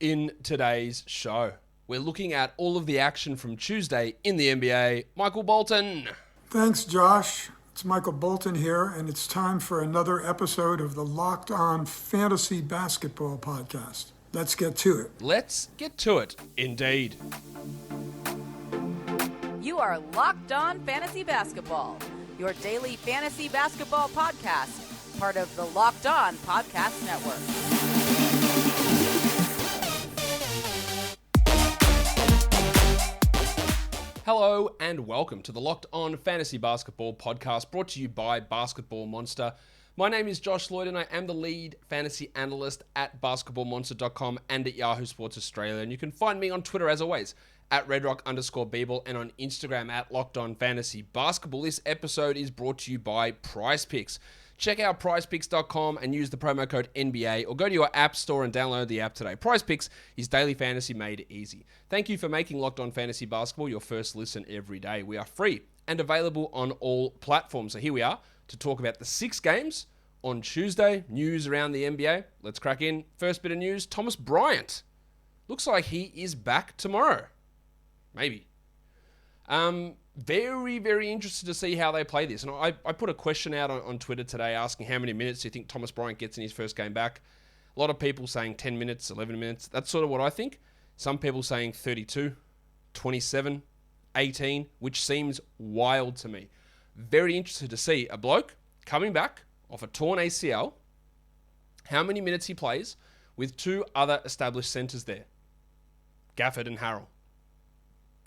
in today's show. We're looking at all of the action from Tuesday in the NBA. Michael Bolton. Thanks, Josh. It's Michael Bolton here, and it's time for another episode of the Locked On Fantasy Basketball Podcast. Let's get to it. Let's get to it, indeed. You are Locked On Fantasy Basketball, your daily fantasy basketball podcast, part of the Locked On Podcast Network. Hello and welcome to the Locked On Fantasy Basketball Podcast, brought to you by Basketball Monster. My name is Josh Lloyd and I am the lead fantasy analyst at basketballmonster.com and at Yahoo Sports Australia. And you can find me on Twitter as always at redrock_Beeble and on Instagram at Locked On Fantasy Basketball. This episode is brought to you by PrizePicks. Check out PrizePicks.com and use the promo code NBA or go to your app store and download the app today. PrizePicks is daily fantasy made easy. Thank you for making Locked On Fantasy Basketball your first listen every day. We are free and available on all platforms. So here we are to talk about the 6 games on Tuesday. News around the NBA. Let's crack in. First bit of news, Thomas Bryant. Looks like he is back tomorrow. Maybe. Very interested to see how they play this. And I put a question out on Twitter today asking how many minutes do you think Thomas Bryant gets in his first game back. A lot of people saying 10 minutes, 11 minutes. That's sort of what I think. Some people saying 32, 27, 18, which seems wild to me. Very interested to see a bloke coming back off a torn ACL, how many minutes he plays with 2 other established centers there, Gafford and Harrell.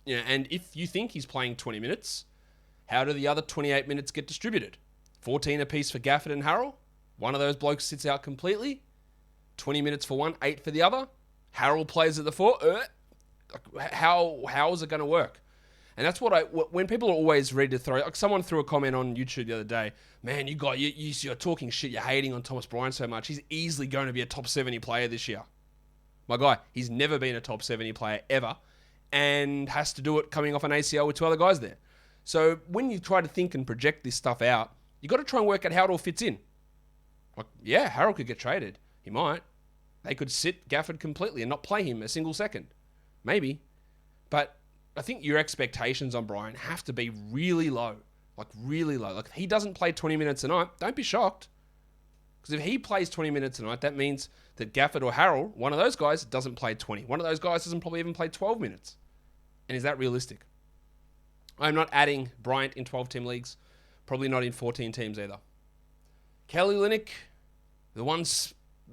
Yeah, and if you think he's playing 20 minutes, how do the other 28 minutes get distributed? 14 apiece for Gafford and Harrell. One of those blokes sits out completely. 20 minutes for one, 8 for the other. Harrell plays at the 4. How is it going to work? And that's what when people are always ready to throw, like someone threw a comment on YouTube the other day, man, you're talking shit, you're hating on Thomas Bryant so much. He's easily going to be a top 70 player this year. My guy, he's never been a top 70 player ever, and has to do it coming off an ACL with 2 other guys there. So when you try to think and project this stuff out, you got to try and work out how it all fits in. Like, yeah, Harrell could get traded. He might. They could sit Gafford completely and not play him a single second. Maybe. But I think your expectations on Bryant have to be really low. Like, really low. Like, he doesn't play 20 minutes a night. Don't be shocked. Because if he plays 20 minutes a night, that means that Gafford or Harrell, one of those guys, doesn't play 20. One of those guys doesn't probably even play 12 minutes. And is that realistic? I'm not adding Bryant in 12-team leagues. Probably not in 14 teams either. Kelly Olynyk, the one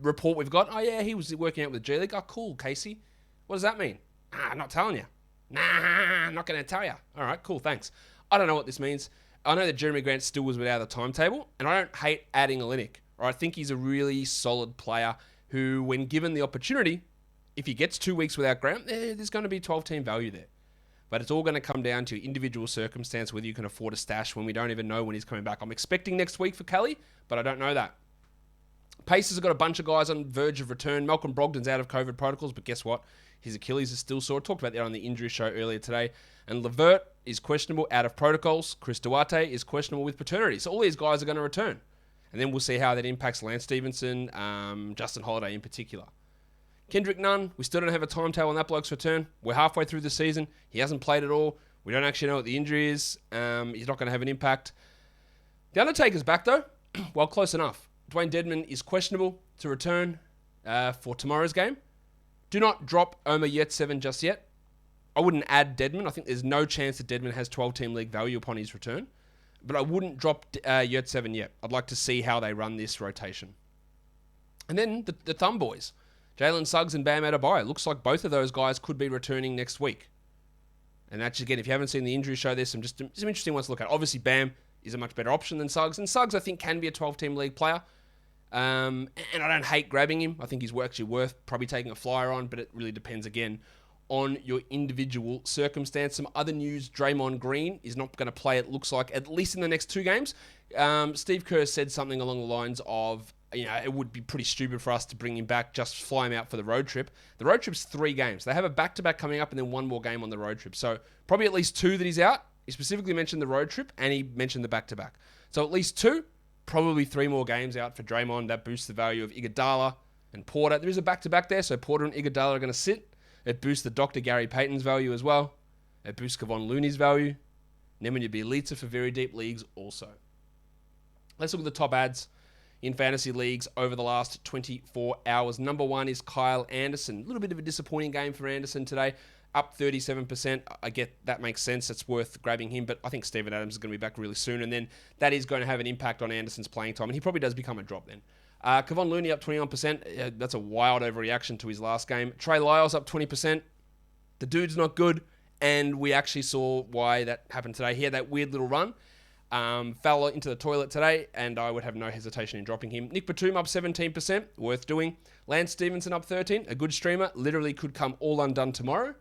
report we've got, oh yeah, he was working out with G League. Oh, cool, Casey. What does that mean? I'm not telling you. Nah, I'm not going to tell you. All right, cool, thanks. I don't know what this means. I know that Jeremy Grant still was without the timetable, and I don't hate adding Olynyk. I think he's a really solid player who, when given the opportunity, if he gets 2 weeks without Grant, there's going to be 12-team value there. But it's all going to come down to individual circumstance, whether you can afford a stash when we don't even know when he's coming back. I'm expecting next week for Kelly, but I don't know that. Pacers have got a bunch of guys on verge of return. Malcolm Brogdon's out of COVID protocols, but guess what? His Achilles is still sore. I talked about that on the injury show earlier today. And Levert is questionable, out of protocols. Chris Duarte is questionable with paternity. So all these guys are going to return. And then we'll see how that impacts Lance Stevenson, Justin Holiday in particular. Kendrick Nunn, we still don't have a timetable on that bloke's return. We're halfway through the season. He hasn't played at all. We don't actually know what the injury is. He's not going to have an impact. The Undertaker's back, though. Well, close enough. Dwayne Dedmon is questionable to return for tomorrow's game. Do not drop Omer Yurtseven just yet. I wouldn't add Dedmon. I think there's no chance that Dedmon has 12-team league value upon his return. But I wouldn't drop Yurtseven yet. I'd like to see how they run this rotation. And then the Thumb Boys. Jalen Suggs and Bam Adebayo. Looks like both of those guys could be returning next week. And that's, again, if you haven't seen the injury show, there's some interesting ones to look at. Obviously, Bam is a much better option than Suggs. And Suggs, I think, can be a 12-team league player. And I don't hate grabbing him. I think he's actually worth probably taking a flyer on, but it really depends, again, on your individual circumstance. Some other news, Draymond Green is not going to play, it looks like, at least in the next 2 games. Steve Kerr said something along the lines of, it would be pretty stupid for us to bring him back, just fly him out for the road trip. The road trip's 3 games. They have a back-to-back coming up and then 1 more game on the road trip. So probably at least 2 that he's out. He specifically mentioned the road trip and he mentioned the back-to-back. So at least 2, probably 3 more games out for Draymond. That boosts the value of Iguodala. and Porter. There is a back-to-back there, so Porter and Iguodala are going to sit. It boosts the Dr. Gary Payton's value as well. It boosts Kevon Looney's value. Nemanja Bjelica for very deep leagues also. Let's look at the top ads in fantasy leagues over the last 24 hours. Number one is Kyle Anderson. A little bit of a disappointing game for Anderson today. Up 37%. I get that makes sense. It's worth grabbing him, but I think Steven Adams is going to be back really soon, and then that is going to have an impact on Anderson's playing time, and he probably does become a drop then. Kevon Looney up 21%. That's a wild overreaction to his last game. Trey Lyles up 20%. The dude's not good, and we actually saw why that happened today. He had that weird little run. Fell into the toilet today, and I would have no hesitation in dropping him. Nick Batum up 17%. Worth doing. Lance Stevenson up 13%. A good streamer. Literally could come all undone tomorrow.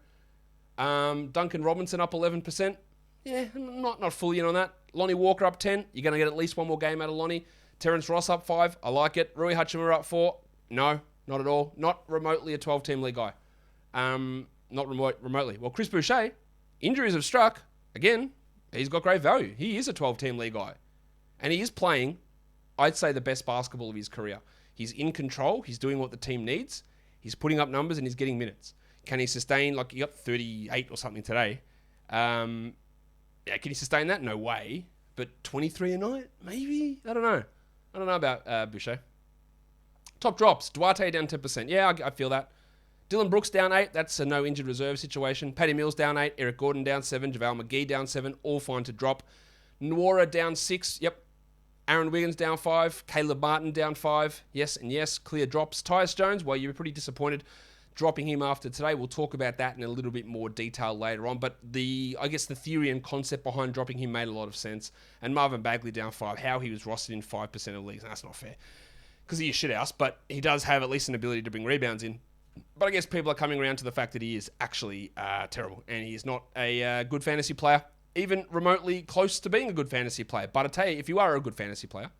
Duncan Robinson up 11%. Yeah, not fully in on that. Lonnie Walker up 10%. You're going to get at least one more game out of Lonnie. Terrence Ross up 5%. I like it. Rui Hachimura up 4%. No, not at all. Not remotely a 12-team league guy. Not remotely. Well, Chris Boucher, injuries have struck. Again, he's got great value. He is a 12-team league guy. And he is playing, I'd say, the best basketball of his career. He's in control. He's doing what the team needs. He's putting up numbers and he's getting minutes. Can he sustain, like he got 38 or something today? Can he sustain that? No way. But 23 a night? Maybe? I don't know. I don't know about Boucher. Top drops. Duarte down 10%. Yeah, I feel that. Dylan Brooks down 8%. That's a no injured reserve situation. Patty Mills down 8%. Eric Gordon down 7%. JaVale McGee down 7%. All fine to drop. Nwora down 6%. Yep. Aaron Wiggins down 5%. Caleb Martin down 5%. Yes and yes. Clear drops. Tyus Jones, well, you were pretty disappointed dropping him after today. We'll talk about that in a little bit more detail later on. But I guess the theory and concept behind dropping him made a lot of sense. And Marvin Bagley down 5%. How he was rostered in 5% of leagues. That's not fair. Because he is shithouse, but he does have at least an ability to bring rebounds in. But I guess people are coming around to the fact that he is actually terrible. And he is not a good fantasy player. Even remotely close to being a good fantasy player. But I tell you, if you are a good fantasy player,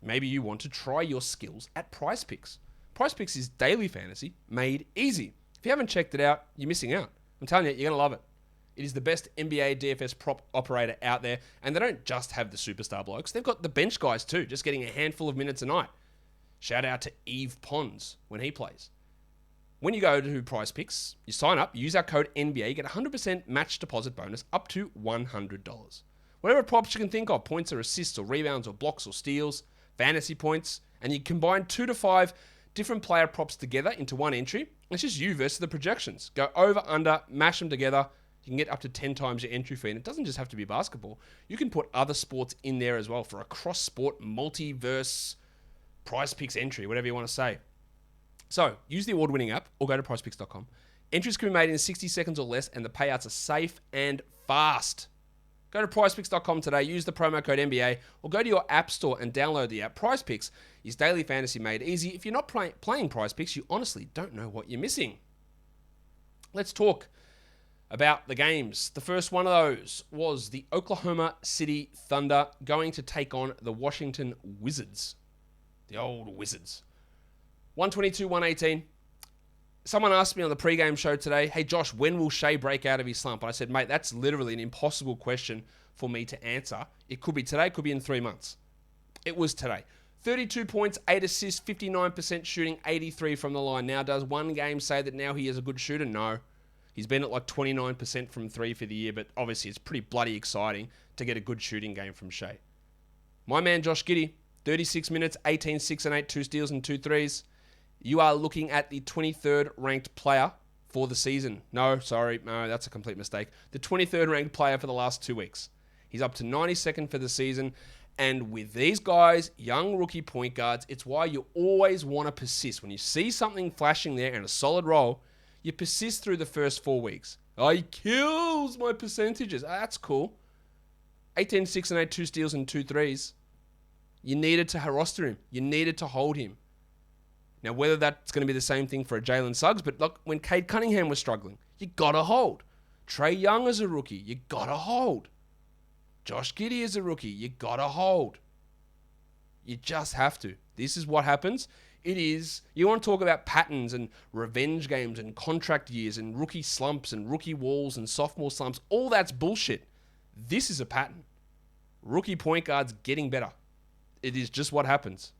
maybe you want to try your skills at PrizePicks. PrizePicks is daily fantasy made easy. If you haven't checked it out, you're missing out. I'm telling you, you're going to love it. It is the best NBA DFS prop operator out there. And they don't just have the superstar blokes. They've got the bench guys too, just getting a handful of minutes a night. Shout out to Eve Pons when he plays. When you go to PrizePicks, you sign up, use our code NBA, you get a 100% match deposit bonus up to $100. Whatever props you can think of, points or assists or rebounds or blocks or steals, fantasy points, and you combine 2 to 5 different player props together into one entry. It's just you versus the projections. Go over, under, mash them together. You can get up to 10 times your entry fee. And it doesn't just have to be basketball. You can put other sports in there as well for a cross-sport, multiverse, PrizePicks entry, whatever you want to say. So, use the award-winning app or go to prizepicks.com. Entries can be made in 60 seconds or less, and the payouts are safe and fast. Go to prizepicks.com today, use the promo code NBA, or go to your app store and download the app. PrizePicks is daily fantasy made easy. If you're not playing PrizePicks, you honestly don't know what you're missing. Let's talk about the games. The first one of those was the Oklahoma City Thunder going to take on the Washington Wizards. The old Wizards. 122-118. Someone asked me on the pregame show today, hey Josh, when will Shea break out of his slump? And I said, mate, that's literally an impossible question for me to answer. It could be today, it could be in 3 months. It was today. 32 points, 8 assists, 59% shooting, 83 from the line. Now, does one game say that now he is a good shooter? No. He's been at like 29% from 3 for the year, but obviously it's pretty bloody exciting to get a good shooting game from Shea. My man Josh Giddey, 36 minutes, 18, 6 and 8, 2 steals and 2 threes. You are looking at the 23rd ranked player for the season. No, that's a complete mistake. The 23rd ranked player for the last 2 weeks. He's up to 92nd for the season. And with these guys, young rookie point guards, it's why you always want to persist. When you see something flashing there and a solid role, you persist through the first 4 weeks. Oh, he kills my percentages. That's cool. 18, 6 and 8, 2 steals and 2 threes. You needed to roster him. You needed to hold him. Now, whether that's going to be the same thing for a Jalen Suggs, but look, when Cade Cunningham was struggling, you got to hold. Trae Young is a rookie, you got to hold. Josh Giddey is a rookie, you got to hold. You just have to. This is what happens. It is, you want to talk about patterns and revenge games and contract years and rookie slumps and rookie walls and sophomore slumps. All that's bullshit. This is a pattern. Rookie point guards getting better. It is just what happens.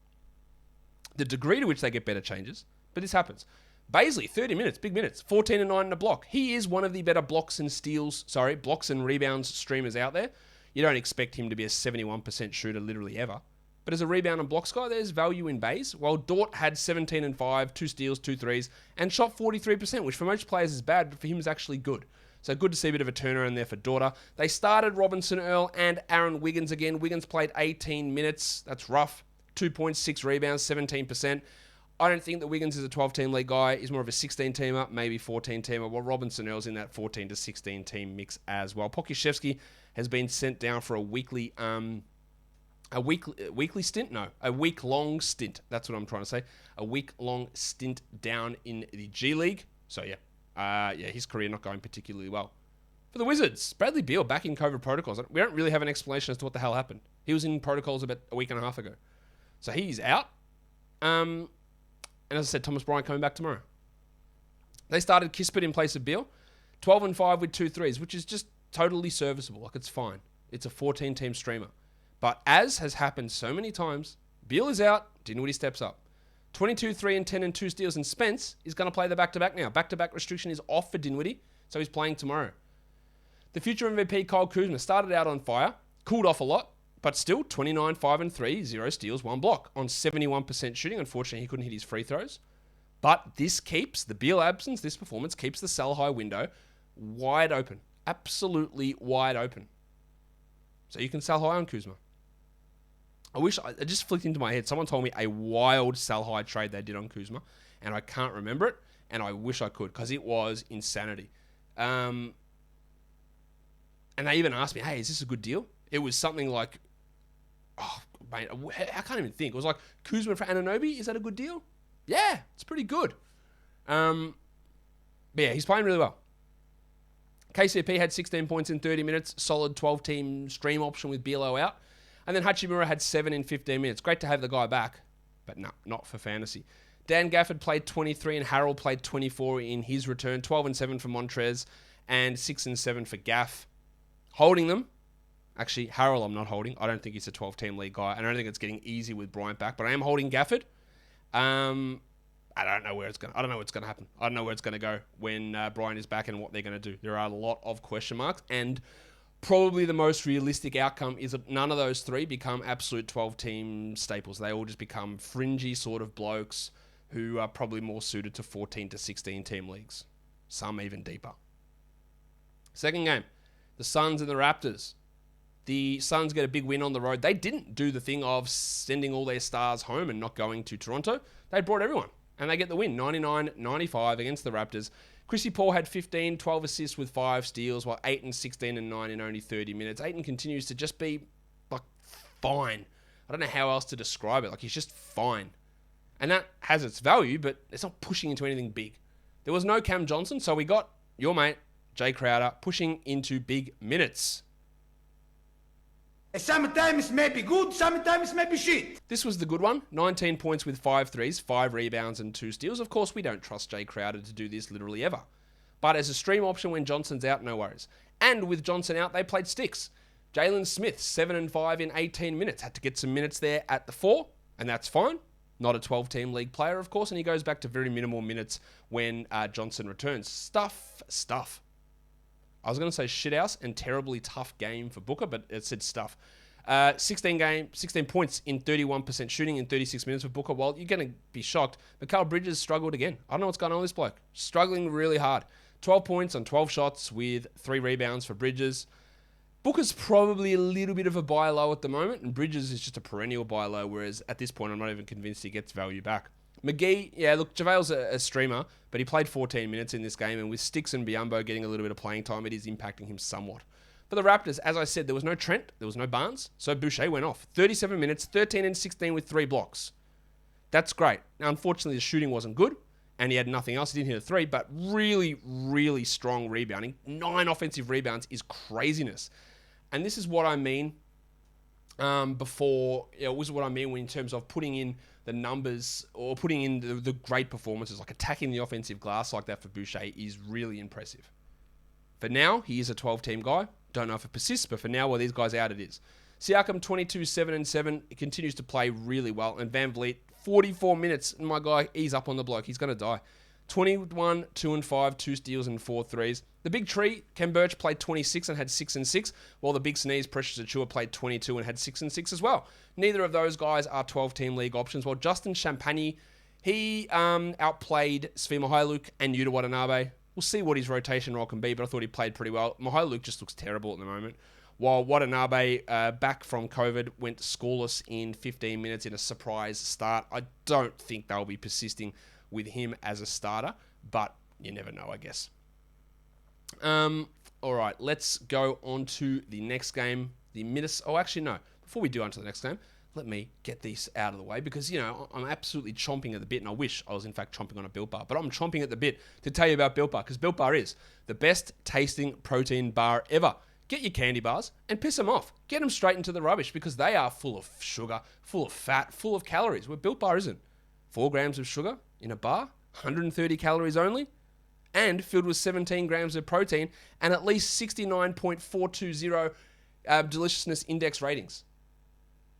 the degree to which they get better changes, but this happens. Baisley, 30 minutes, big minutes, 14 and 9 in a block. He is one of the better blocks and rebounds streamers out there. You don't expect him to be a 71% shooter literally ever. But as a rebound and blocks guy, there's value in Bays. While Dort had 17 and 5, 2 steals, 2 threes, and shot 43%, which for most players is bad, but for him is actually good. So good to see a bit of a turnaround there for Dorter. They started Robinson Earl and Aaron Wiggins again. Wiggins played 18 minutes. That's rough. 2.6 rebounds, 17%. I don't think that Wiggins is a 12-team league guy. He's more of a 16-teamer, maybe 14-teamer. While Robinson Earl's in that 14 to 16-team mix as well. Pokuševski has been sent down for a week-long stint. That's what I'm trying to say. A week-long stint down in the G League. So his career not going particularly well. For the Wizards, Bradley Beal back in COVID protocols. We don't really have an explanation as to what the hell happened. He was in protocols about a week and a half ago. So he's out. And as I said, Thomas Bryant coming back tomorrow. They started Kispert in place of Beal. 12 and 5 with 2 threes, which is just totally serviceable. Like, it's fine. It's a 14-team streamer. But as has happened so many times, Beal is out, Dinwiddie steps up. 22, 3 and 10 and 2 steals, and Spence is going to play the back-to-back now. Back-to-back restriction is off for Dinwiddie, so he's playing tomorrow. The future MVP, Kyle Kuzma, started out on fire, cooled off a lot, but still 29, 5 and 3, 0 steals, 1 block on 71% shooting. Unfortunately, he couldn't hit his free throws. But this keeps, the Beal absence, this performance keeps the sell-high window wide open. Absolutely wide open. So you can sell high on Kuzma. I just flicked into my head. Someone told me a wild sell-high trade they did on Kuzma, and I can't remember it, and I wish I could, because it was insanity. And they even asked me, hey, is this a good deal? It was something like, oh, mate, I can't even think. It was like, Kuzma for Anunoby, is that a good deal? Yeah, it's pretty good. But yeah, he's playing really well. KCP had 16 points in 30 minutes, solid 12-team stream option with Bielo out. And then Hachimura had 7 in 15 minutes. Great to have the guy back, but no, not for fantasy. Dan Gafford played 23 and Harrell played 24 in his return. 12 and 7 for Montrezl and 6 and 7 for Gaff. Holding them. Actually, Harrell I'm not holding. I don't think he's a 12-team league guy. I don't think it's getting easy with Bryant back, but I am holding Gafford. I don't know what's going to happen. I don't know where it's going to go when Bryant is back and what they're going to do. There are a lot of question marks, and probably the most realistic outcome is that none of those three become absolute 12-team staples. They all just become fringy sort of blokes who are probably more suited to 14 to 16-team leagues. Some even deeper. Second game, the Suns and the Raptors. The Suns get a big win on the road. They didn't do the thing of sending all their stars home and not going to Toronto. They brought everyone, and they get the win, 99-95 against the Raptors. Chrissy Paul had 15, 12 assists with 5 steals, while Ayton 16 and 9 in only 30 minutes. Ayton continues to just be, like, fine. I don't know how else to describe it. Like, he's just fine. And that has its value, but it's not pushing into anything big. There was no Cam Johnson, so we got your mate, Jay Crowder, pushing into big minutes. Sometimes may be good, sometimes may be shit. This was the good one. 19 points with 5 threes, 5 rebounds and 2 steals. Of course, we don't trust Jay Crowder to do this literally ever. But as a stream option when Johnson's out, no worries. And with Johnson out, they played sticks. Jalen Smith, 7 and 5 in 18 minutes. Had to get some minutes there at the 4, and that's fine. Not a 12-team league player, of course, and he goes back to very minimal minutes when Johnson returns. Stuff. I was going to say shithouse and terribly tough game for Booker, but it said stuff. 16 points in 31% shooting in 36 minutes for Booker. Well, you're going to be shocked. Mikal Bridges struggled again. I don't know what's going on with this bloke. Struggling really hard. 12 points on 12 shots with 3 rebounds for Bridges. Booker's probably a little bit of a buy low at the moment, and Bridges is just a perennial buy low, whereas at this point I'm not even convinced he gets value back. McGee, yeah, look, JaVale's a streamer, but he played 14 minutes in this game, and with Sticks and Biyombo getting a little bit of playing time, it is impacting him somewhat. For the Raptors, as I said, there was no Trent, there was no Barnes, so Boucher went off. 37 minutes, 13 and 16 with 3 blocks. That's great. Now, unfortunately, the shooting wasn't good, and he had nothing else. He didn't hit a 3, but really, really strong rebounding. 9 offensive rebounds is craziness. And this is what I mean was what I mean in terms of putting in the numbers or putting in the great performances, like attacking the offensive glass like that for Boucher is really impressive. For now, he is a 12-team guy. Don't know if it persists, but for now, while these guys out, it is. Siakam, 22, 7 and 7. He continues to play really well. And Van Vliet, 44 minutes. And my guy, he's up on the bloke. He's going to die. 21, 2 and 5, 2 steals and 4 threes. The big tree, Ken Birch played 26 and had 6 and 6, while the big sneeze, Precious Achiuwa, played 22 and had 6 and 6 as well. Neither of those guys are 12-team league options, while Justin Champagne, he outplayed Svi Mykhailiuk and Yuta Watanabe. We'll see what his rotation role can be, but I thought he played pretty well. Mykhailiuk just looks terrible at the moment, while Watanabe, back from COVID, went scoreless in 15 minutes in a surprise start. I don't think they'll be persisting with him as a starter, but you never know, I guess. All right, let's go on to the next game. Before we do on to the next game, let me get this out of the way because, I'm absolutely chomping at the bit, and I wish I was, in fact, chomping on a Built Bar, but I'm chomping at the bit to tell you about Built Bar because Built Bar is the best tasting protein bar ever. Get your candy bars and piss them off. Get them straight into the rubbish because they are full of sugar, full of fat, full of calories, where Built Bar isn't. 4 grams of sugar in a bar, 130 calories only, and filled with 17 grams of protein and at least 69.420 deliciousness index ratings.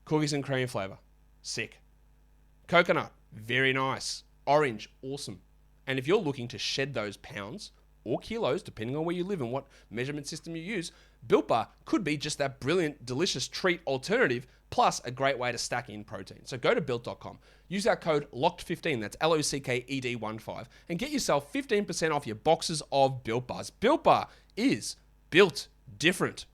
Cookies and cream flavor, sick. Coconut, very nice. Orange, awesome. And if you're looking to shed those pounds or kilos, depending on where you live and what measurement system you use, Built Bar could be just that brilliant, delicious treat alternative, plus a great way to stack in protein. So go to Built.com, use our code LOCKED15, that's LOCKED15, and get yourself 15% off your boxes of Built Bars. Built Bar is built different.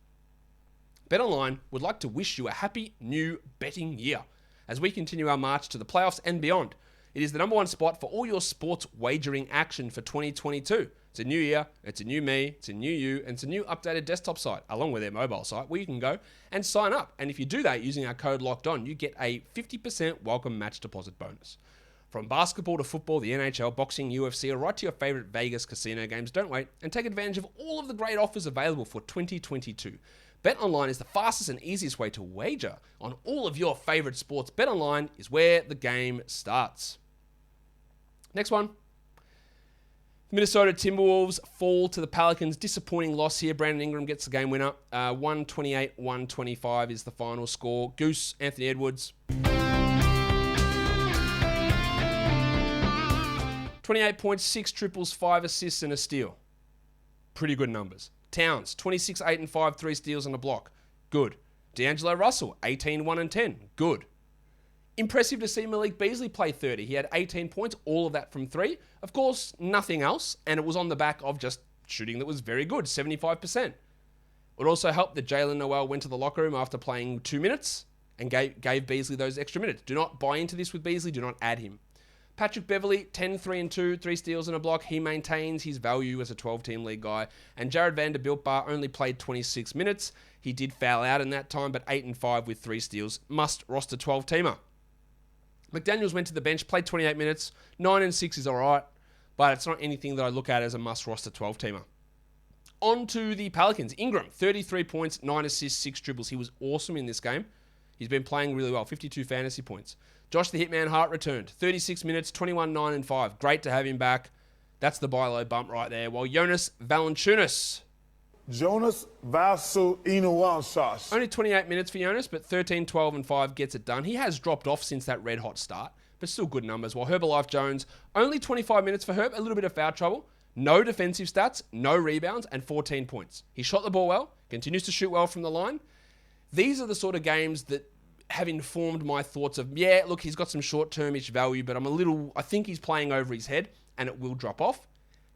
BetOnline would like to wish you a happy new betting year as we continue our march to the playoffs and beyond. It is the number one spot for all your sports wagering action for 2022. It's a new year, it's a new me, it's a new you, and it's a new updated desktop site, along with their mobile site, where you can go and sign up. And if you do that using our code LOCKEDON, you get a 50% welcome match deposit bonus. From basketball to football, the NHL, boxing, UFC, or right to your favorite Vegas casino games, don't wait and take advantage of all of the great offers available for 2022. BetOnline is the fastest and easiest way to wager on all of your favorite sports. BetOnline is where the game starts. Next one. Minnesota Timberwolves fall to the Pelicans. Disappointing loss here. Brandon Ingram gets the game winner. 128-125 is the final score. Goose, Anthony Edwards. 28 points, 6 triples, 5 assists, and a steal. Pretty good numbers. Towns, 26, 8 and 5, 3 steals and a block. Good. D'Angelo Russell, 18, 1 and 10. Good. Impressive to see Malik Beasley play 30. He had 18 points, all of that from 3. Of course, nothing else, and it was on the back of just shooting that was very good, 75%. It would also help that Jalen Noel went to the locker room after playing 2 minutes and gave Beasley those extra minutes. Do not buy into this with Beasley. Do not add him. Patrick Beverley, 10, 3 and 2, 3 steals and a block. He maintains his value as a 12-team league guy. And Jared Vanderbilt only played 26 minutes. He did foul out in that time, but 8 and 5 with 3 steals. Must roster 12-teamer. McDaniels went to the bench, played 28 minutes. 9 and 6 is all right, but it's not anything that I look at as a must roster 12-teamer. On to the Pelicans. Ingram, 33 points, 9 assists, 6 dribbles. He was awesome in this game. He's been playing really well, 52 fantasy points. Josh the Hitman Hart returned, 36 minutes, 21, 9 and 5. Great to have him back. That's the buy low bump right there. While Jonas Valanciunas. Only 28 minutes for Jonas, but 13, 12 and 5 gets it done. He has dropped off since that red hot start, but still good numbers. While Herbalife Jones, only 25 minutes for Herb, a little bit of foul trouble. No defensive stats, no rebounds, and 14 points. He shot the ball well, continues to shoot well from the line. These are the sort of games that have informed my thoughts of, yeah, look, he's got some short-termish value, but I think he's playing over his head, and it will drop off.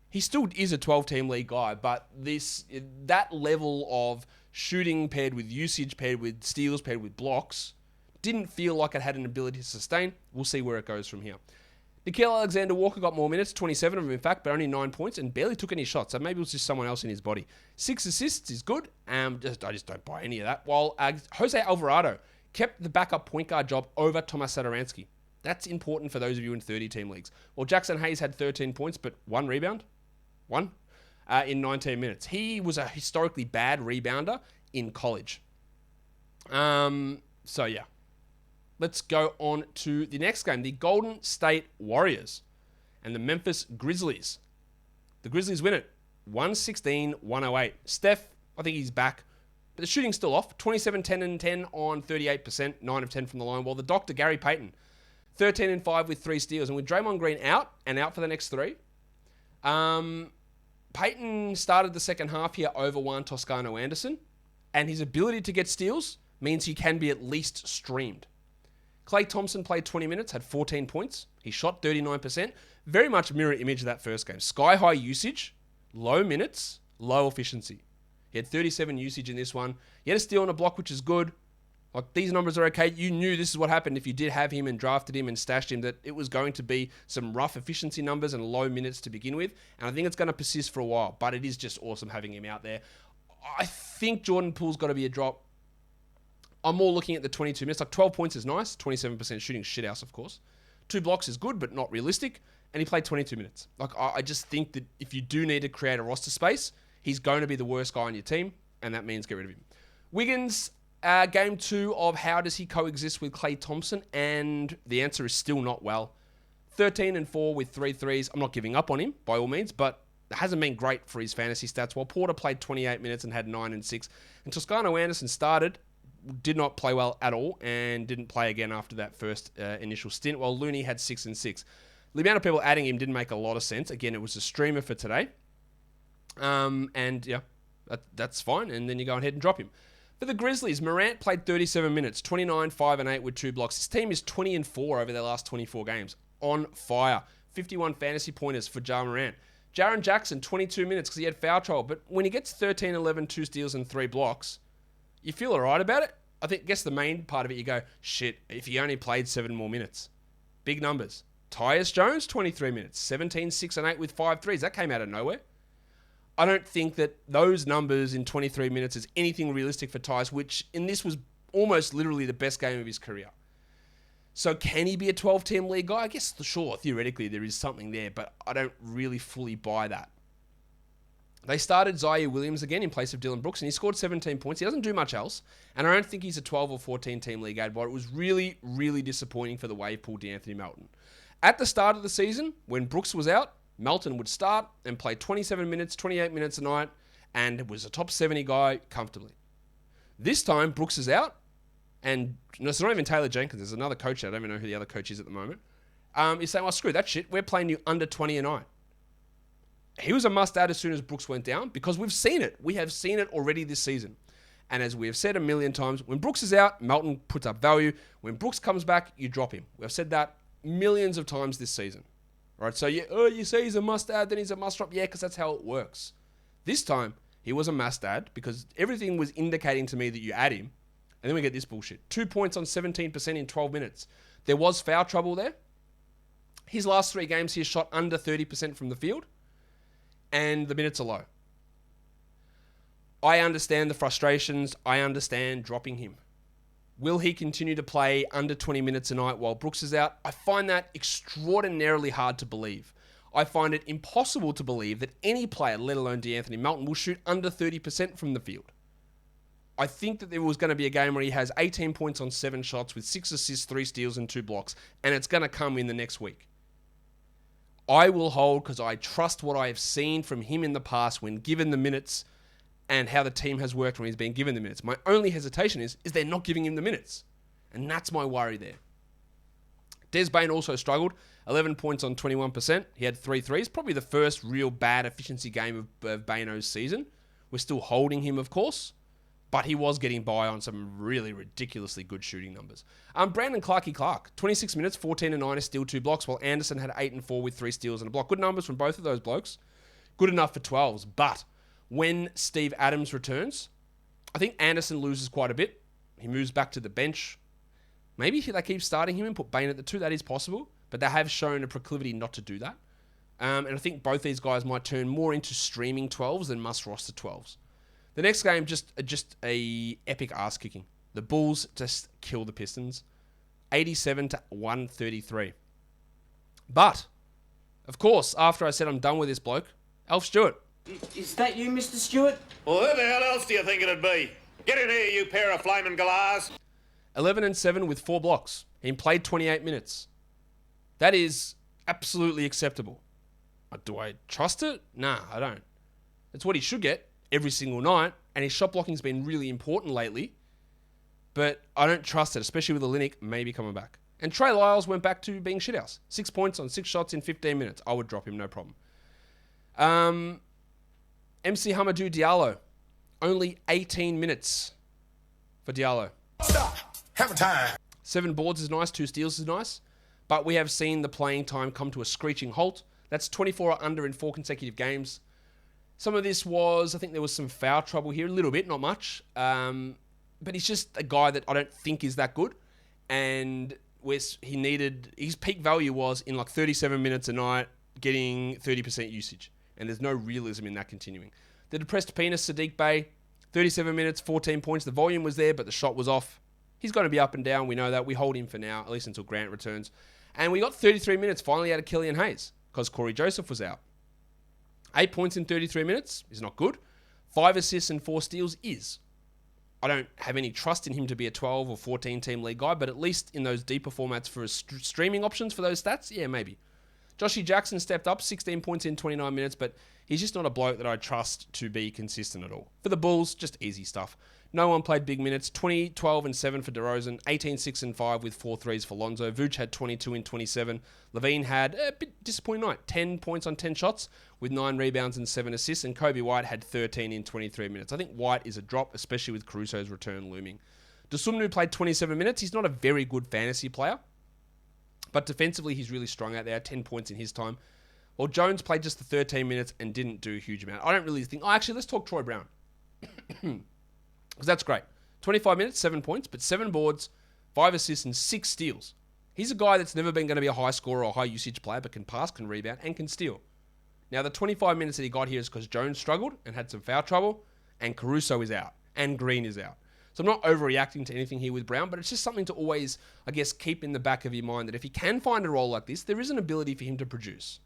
He still is a 12-team league guy, but that level of shooting paired with usage, paired with steals, paired with blocks, didn't feel like it had an ability to sustain. We'll see where it goes from here. Nickeil Alexander-Walker got more minutes, 27 of them in fact, but only 9 points, and barely took any shots, so maybe it was just someone else in his body. 6 assists is good, I just don't buy any of that. While Jose Alvarado kept the backup point guard job over Tomas Satoransky. That's important for those of you in 30-team leagues. Well, Jackson Hayes had 13 points, but 1 rebound. In 19 minutes. He was a historically bad rebounder in college. So, yeah. Let's go on to the next game. The Golden State Warriors and the Memphis Grizzlies. The Grizzlies win it. 116-108. Steph, I think he's back. But the shooting's still off. 27, 10, and 10 on 38%, 9 of 10 from the line. While the doctor, Gary Payton, 13 and 5 with 3 steals. And with Draymond Green out for the next 3, Payton started the second half here over Juan Toscano Anderson. And his ability to get steals means he can be at least streamed. Klay Thompson played 20 minutes, had 14 points. He shot 39%. Very much a mirror image of that first game. Sky-high usage, low minutes, low efficiency. He had 37 usage in this one. He had a steal and a block, which is good. Like, these numbers are okay. You knew this is what happened if you did have him and drafted him and stashed him, that it was going to be some rough efficiency numbers and low minutes to begin with. And I think it's going to persist for a while, but it is just awesome having him out there. I think Jordan Poole's got to be a drop. I'm more looking at the 22 minutes. Like, 12 points is nice. 27% shooting, shithouse, of course. 2 blocks is good, but not realistic. And he played 22 minutes. Like, I just think that if you do need to create a roster space, he's going to be the worst guy on your team, and that means get rid of him. Wiggins, game 2 of how does he coexist with Klay Thompson? And the answer is still not well. 13 and 4 with 3 threes. I'm not giving up on him, by all means, but it hasn't been great for his fantasy stats. While Porter played 28 minutes and had 9 and 6. And Toscano Anderson started, did not play well at all, and didn't play again after that first initial stint, while Looney had 6 and 6. The amount of people adding him didn't make a lot of sense. Again, it was a streamer for today. And yeah, that's fine. And then you go ahead and drop him. For the Grizzlies, Morant played 37 minutes, 29, 5 and 8 with 2 blocks. His team is 20 and 4 over their last 24 games. On fire. 51 fantasy pointers for Ja Morant. Jaren Jackson, 22 minutes because he had foul trouble. But when he gets 13, 11, 2 steals and 3 blocks, you feel all right about it. I guess the main part of it, you go, shit, if he only played 7 more minutes. Big numbers. Tyus Jones, 23 minutes, 17, 6 and 8 with 5 threes. That came out of nowhere. I don't think that those numbers in 23 minutes is anything realistic for Tyus, which in this was almost literally the best game of his career. So can he be a 12-team league guy? I guess, sure, theoretically there is something there, but I don't really fully buy that. They started Zaire Williams again in place of Dylan Brooks, and he scored 17 points. He doesn't do much else, and I don't think he's a 12 or 14-team league ad, but it was really, really disappointing for the wave pool D'Anthony Melton. At the start of the season, when Brooks was out, Melton would start and play 27 minutes, 28 minutes a night, and was a top 70 guy comfortably. This time, Brooks is out, and it's not even Taylor Jenkins. There's another coach. I don't even know who the other coach is at the moment. He's saying, well, screw that shit. We're playing you under 20 a night. He was a must-add as soon as Brooks went down because we've seen it. We have seen it already this season. And as we have said a million times, when Brooks is out, Melton puts up value. When Brooks comes back, you drop him. We've said that millions of times this season. Right? So you say he's a must-add, then he's a must-drop. Yeah, because that's how it works. This time, he was a must-add because everything was indicating to me that you add him. And then we get this bullshit. 2 points on 17% in 12 minutes. There was foul trouble there. His last 3 games, he has shot under 30% from the field. And the minutes are low. I understand the frustrations. I understand dropping him. Will he continue to play under 20 minutes a night while Brooks is out? I find that extraordinarily hard to believe. I find it impossible to believe that any player, let alone D'Anthony Melton, will shoot under 30% from the field. I think that there was going to be a game where he has 18 points on 7 shots with 6 assists, 3 steals, and 2 blocks, and it's going to come in the next week. I will hold because I trust what I have seen from him in the past when given the minutes and how the team has worked when he's been given the minutes. My only hesitation is they're not giving him the minutes. And that's my worry there. Des Bane also struggled. 11 points on 21%. He had 3 threes. Probably the first real bad efficiency game of Bano's season. We're still holding him, of course. But he was getting by on some really ridiculously good shooting numbers. Brandon Clark, 26 minutes, 14 and 9, a steal, 2 blocks, while Anderson had 8 and 4 with 3 steals and a block. Good numbers from both of those blokes. Good enough for 12s. But when Steve Adams returns, I think Anderson loses quite a bit. He moves back to the bench. Maybe they keep starting him and put Bane at the 2. That is possible. But they have shown a proclivity not to do that. And I think both these guys might turn more into streaming 12s than must roster 12s. The next game, just a epic ass kicking. The Bulls just kill the Pistons, 87 to 133. But, of course, after I said I'm done with this bloke, Alf Stewart. Is that you, Mr. Stewart? Well, who the hell else do you think it'd be? Get in here, you pair of flaming galahs. 11 and 7 with 4 blocks. He played 28 minutes. That is absolutely acceptable. Do I trust it? Nah, I don't. It's what he should get. every single night, and his shot blocking's been really important lately. But I don't trust it, especially with Olynyk maybe coming back. And Trey Lyles went back to being shithouse. 6 points on 6 shots in 15 minutes. I would drop him, no problem. MC Hamadou Diallo. Only 18 minutes for Diallo. Stop. Have a time. 7 boards is nice. 2 steals is nice. But we have seen the playing time come to a screeching halt. That's 24 or under in 4 consecutive games. Some of this was, I think there was some foul trouble here. A little bit, not much. But he's just a guy that I don't think is that good. And his peak value was in like 37 minutes a night, getting 30% usage. And there's no realism in that continuing. The depressed penis, Sadiq Bey, 37 minutes, 14 points. The volume was there, but the shot was off. He's going to be up and down. We know that. We hold him for now, at least until Grant returns. And we got 33 minutes finally out of Killian Hayes because Corey Joseph was out. 8 points in 33 minutes is not good. 5 assists and 4 steals is. I don't have any trust in him to be a 12 or 14 team league guy, but at least in those deeper formats for streaming options for those stats, yeah, maybe. Joshy Jackson stepped up, 16 points in 29 minutes, but he's just not a bloke that I trust to be consistent at all. For the Bulls, just easy stuff. No one played big minutes. 20, 12, and 7 for DeRozan. 18, 6, and 5 with 4 threes for Lonzo. Vooch had 22 in 27. Levine had a bit disappointing night. 10 points on 10 shots with 9 rebounds and 7 assists. And Kobe White had 13 in 23 minutes. I think White is a drop, especially with Caruso's return looming. Dosunmu played 27 minutes. He's not a very good fantasy player, but defensively he's really strong out there. 10 points in his time. Well, Jones played just the 13 minutes and didn't do a huge amount. I don't really think... Oh, actually, let's talk Troy Brown. Because that's great. 25 minutes, 7 points, but 7 boards, 5 assists, and 6 steals. He's a guy that's never been going to be a high scorer or high usage player, but can pass, can rebound, and can steal. Now, the 25 minutes that he got here is because Jones struggled and had some foul trouble, and Caruso is out, and Green is out. So I'm not overreacting to anything here with Brown, but it's just something to always, I guess, keep in the back of your mind that if he can find a role like this, there is an ability for him to produce.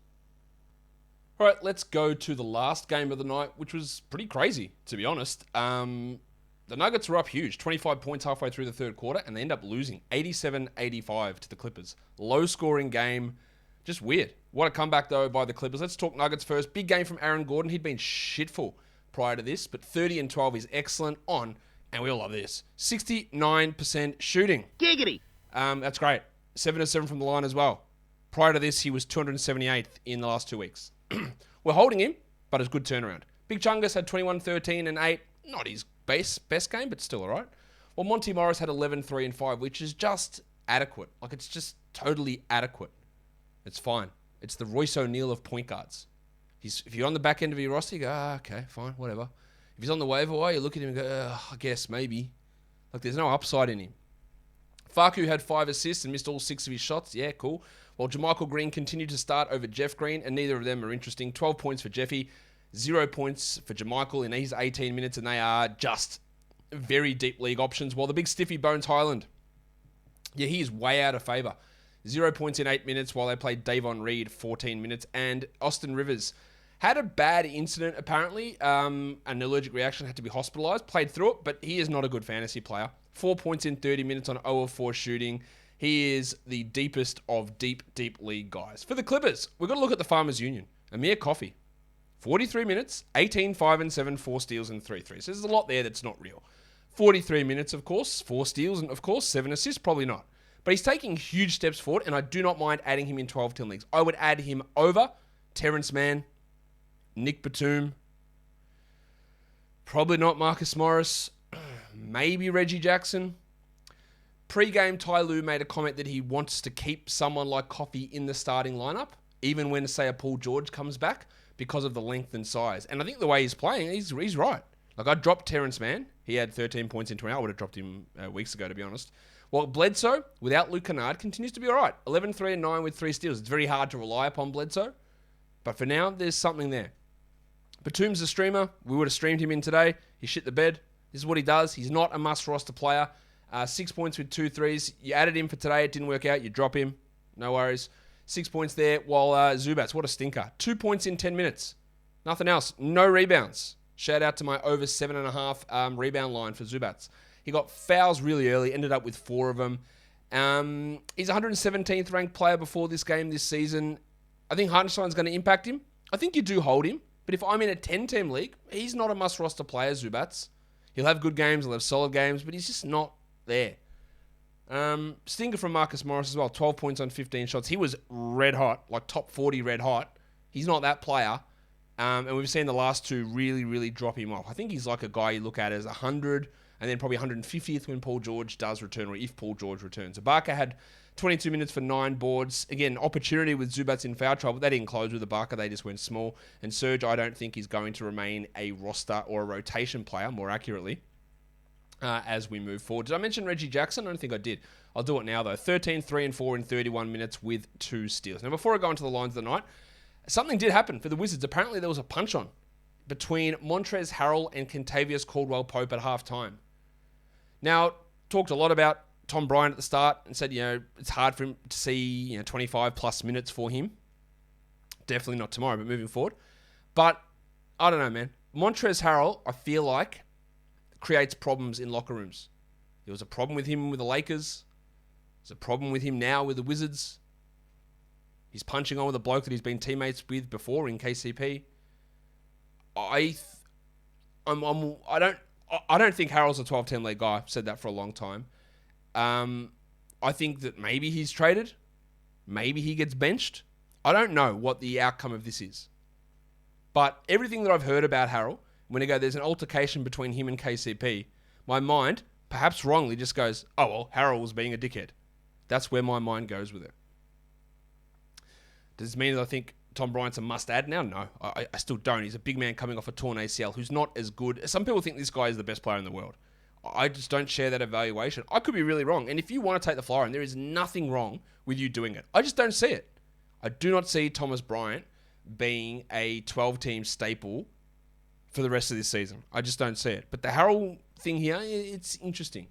All right, let's go to the last game of the night, which was pretty crazy, to be honest. The Nuggets were up huge, 25 points halfway through the third quarter, and they end up losing 87-85 to the Clippers. Low-scoring game, just weird. What a comeback, though, by the Clippers. Let's talk Nuggets first. Big game from Aaron Gordon. He'd been shitful prior to this, but 30 and 12 is excellent on, and we all love this, 69% shooting. Giggity! That's great. 7 of 7 from the line as well. Prior to this, he was 278th in the last 2 weeks. We're holding him, but it's good turnaround. Big Chungus had 21, 13, and 8. Not his best game, but still all right. Well, Monty Morris had 11, 3, and 5, which is just adequate. Like, it's just totally adequate. It's fine. It's the Royce O'Neal of point guards. If you're on the back end of your roster, you go, okay, fine, whatever. If he's on the waiver wire, you look at him and go, I guess, maybe. Like, there's no upside in him. Faku had 5 assists and missed all 6 of his shots. Yeah, cool. While JaMychal Green continued to start over Jeff Green, and neither of them are interesting. 12 points for Jeffy. 0 points for JaMychal in his 18 minutes, and they are just very deep league options. While the big stiffy Bones Highland, yeah, he is way out of favour. 0 points in 8 minutes while they played Davon Reed 14 minutes. And Austin Rivers had a bad incident, apparently. An allergic reaction, had to be hospitalised. Played through it, but he is not a good fantasy player. 4 points in 30 minutes on 0 of 4 shooting. He is the deepest of deep league guys. For the Clippers, we've got to look at the Farmers Union. Amir Coffey. 43 minutes, 18, 5, and 7, 4 steals and 3 threes. So there's a lot there that's not real. 43 minutes, of course, 4 steals, and of course, 7 assists, probably not. But he's taking huge steps forward, and I do not mind adding him in 12-team leagues. I would add him over Terrence Mann, Nick Batum, probably not Marcus Morris, maybe Reggie Jackson. Pre-game, Ty Lue made a comment that he wants to keep someone like Coffey in the starting lineup, even when, say, a Paul George comes back, because of the length and size. And I think the way he's playing, he's right. Like, I dropped Terrence Mann. He had 13 points in 20. I would have dropped him weeks ago, to be honest. Well, Bledsoe, without Luke Kennard, continues to be all right. 11, 3, and 9 with 3 steals. It's very hard to rely upon Bledsoe. But for now, there's something there. Batum's a streamer. We would have streamed him in today. He shit the bed. This is what he does. He's not a must-roster player. 6 points with 2 threes. You added him for today. It didn't work out. You drop him. No worries. 6 points there. While Zubats, what a stinker. 2 points in 10 minutes. Nothing else. No rebounds. Shout out to my over 7.5 rebound line for Zubats. He got fouls really early. Ended up with 4 of them. He's 117th ranked player before this game this season. I think Hartenstein's going to impact him. I think you do hold him But if I'm in a 10-team league, he's not a must-roster player, Zubats. He'll have good games, he'll have solid games, but he's just not there. Stinger from Marcus Morris as well, 12 points on 15 shots. He was red hot, like top 40 red hot. He's not that player. And we've seen the last two really, really drop him off. I think he's like a guy you look at as 100 and then probably 150th when Paul George does return, or if Paul George returns. Ibaka had 22 minutes for 9 boards. Again, opportunity with Zubats in foul trouble. They didn't close with Ibaka. They just went small. And Serge, I don't think, is going to remain a roster or a rotation player, more accurately, as we move forward. Did I mention Reggie Jackson? I don't think I did. I'll do it now, though. 13, 3, and 4 in 31 minutes with 2 steals. Now, before I go into the lines of the night, something did happen for the Wizards. Apparently, there was a punch-on between Montrezl Harrell and Kentavious Caldwell-Pope at halftime. Now, talked a lot about Tom Bryant at the start and said, it's hard for him to see, 25-plus minutes for him. Definitely not tomorrow, but moving forward. But, I don't know, man. Montrezl Harrell, I feel like, creates problems in locker rooms. There was a problem with him with the Lakers. There's a problem with him now with the Wizards. He's punching on with a bloke that he's been teammates with before in KCP. I don't think Harrell's a 12-10 league guy. I've said that for a long time. I think that maybe he's traded. Maybe he gets benched. I don't know what the outcome of this is. But everything that I've heard about Harrell, when I go, there's an altercation between him and KCP, my mind, perhaps wrongly, just goes, oh, well, Harrell was being a dickhead. That's where my mind goes with it. Does this mean that I think Tom Bryant's a must-add now? No, I still don't. He's a big man coming off a torn ACL who's not as good. Some people think this guy is the best player in the world. I just don't share that evaluation. I could be really wrong. And if you want to take the flyer, and there is nothing wrong with you doing it, I just don't see it. I do not see Thomas Bryant being a 12-team staple for the rest of this season. I just don't see it. But the Harrell thing here, it's interesting.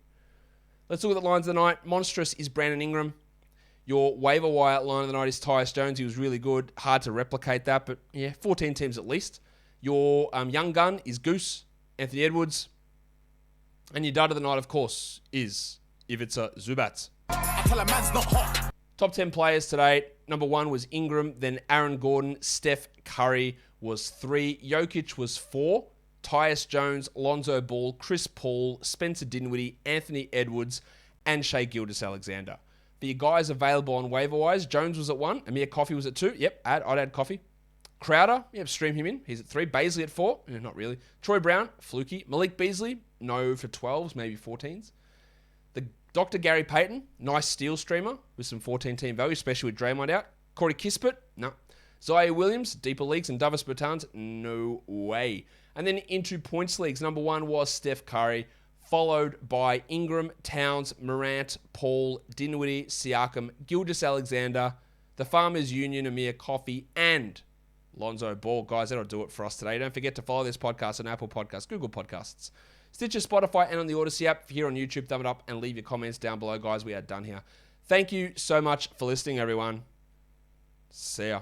Let's look at the lines of the night. Monstrous is Brandon Ingram. Your waiver wire line of the night is Tyus Jones. He was really good. Hard to replicate that, but 14 teams at least. Your young gun is Goose, Anthony Edwards. And your dud of the night, of course, is Ivica Zubats. Top 10 players today. Number 1 was Ingram, then Aaron Gordon. Steph Curry was 3. Jokic was 4. Tyus Jones, Lonzo Ball, Chris Paul, Spencer Dinwiddie, Anthony Edwards, and Shai Gilgeous-Alexander. For your guys available on waiver wires, Jones was at 1. Amir Coffey was at 2. Yep, I'd add Coffey. Crowder, stream him in. He's at 3. Baisley at 4. Not really. Troy Brown, fluky. Malik Beasley, no for 12s, maybe 14s. The Dr. Gary Payton, nice steal streamer with some 14-team value, especially with Draymond out. Corey Kispert, no. Zaire Williams, deeper leagues, and Davis Bertans, no way. And then into points leagues, number 1 was Steph Curry, followed by Ingram, Towns, Morant, Paul, Dinwiddie, Siakam, Gilgeous-Alexander, the Farmers Union, Amir Coffey, and Lonzo Ball. Guys, that'll do it for us today. Don't forget to follow this podcast on Apple Podcasts, Google Podcasts, Stitcher, Spotify, and on the Odyssey app. Here on YouTube, thumb it up and leave your comments down below, guys. We are done here. Thank you so much for listening, everyone. See ya.